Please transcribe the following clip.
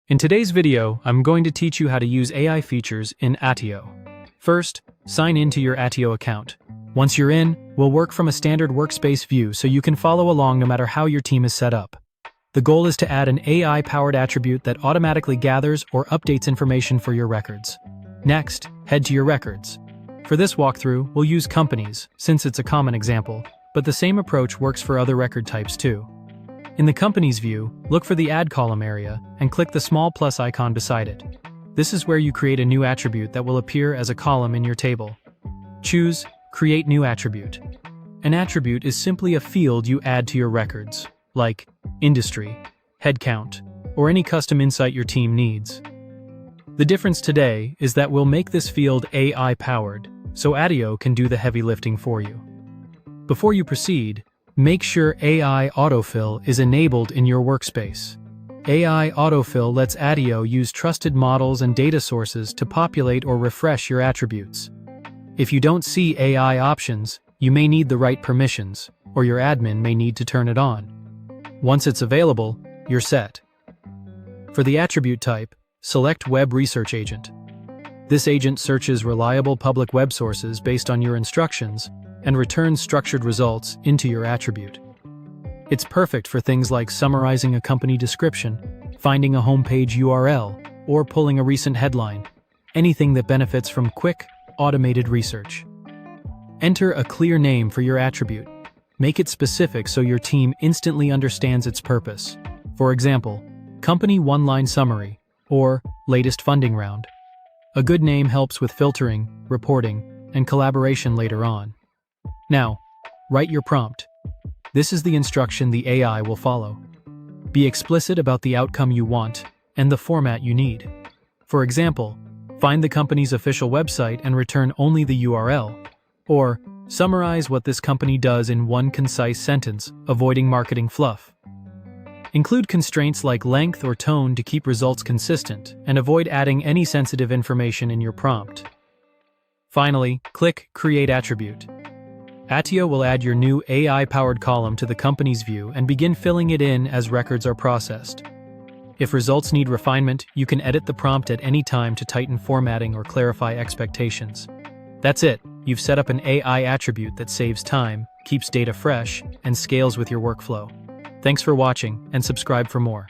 In today's video, I'm going to teach you how to use AI features in Attio. First, sign in to your Attio account. Once you're in, we'll work from a standard Workspace view so you can follow along no matter how your team is set up. The goal is to add an AI-powered attribute that automatically gathers or updates information for your records. Next, head to your records. For this walkthrough, we'll use companies, since it's a common example, but the same approach works for other record types too. In the Companies view, look for the Add Column area and click the small plus icon beside it. This is where you create a new attribute that will appear as a column in your table. Choose Create New Attribute. An attribute is simply a field you add to your records, like industry, headcount, or any custom insight your team needs. The difference today is that we'll make this field AI-powered, so Attio can do the heavy lifting for you. Before you proceed, make sure AI Autofill is enabled in your workspace. AI Autofill lets Attio use trusted models and data sources to populate or refresh your attributes. If you don't see AI options, you may need the right permissions, or your admin may need to turn it on. Once it's available, you're set. For the attribute type, select Web Research Agent. This agent searches reliable public web sources based on your instructions and returns structured results into your attribute. It's perfect for things like summarizing a company description, finding a homepage URL, or pulling a recent headline, anything that benefits from quick, automated research. Enter a clear name for your attribute. Make it specific so your team instantly understands its purpose. For example, Company One-Line Summary, or Latest Funding Round. A good name helps with filtering, reporting, and collaboration later on. Now, write your prompt. This is the instruction the AI will follow. Be explicit about the outcome you want and the format you need. For example, find the company's official website and return only the URL, or summarize what this company does in one concise sentence, avoiding marketing fluff. Include constraints like length or tone to keep results consistent, and avoid adding any sensitive information in your prompt. Finally, click Create Attribute. Attio will add your new AI-powered column to the Companies view and begin filling it in as records are processed. If results need refinement, you can edit the prompt at any time to tighten formatting or clarify expectations. That's it. You've set up an AI attribute that saves time, keeps data fresh, and scales with your workflow. Thanks for watching, and subscribe for more.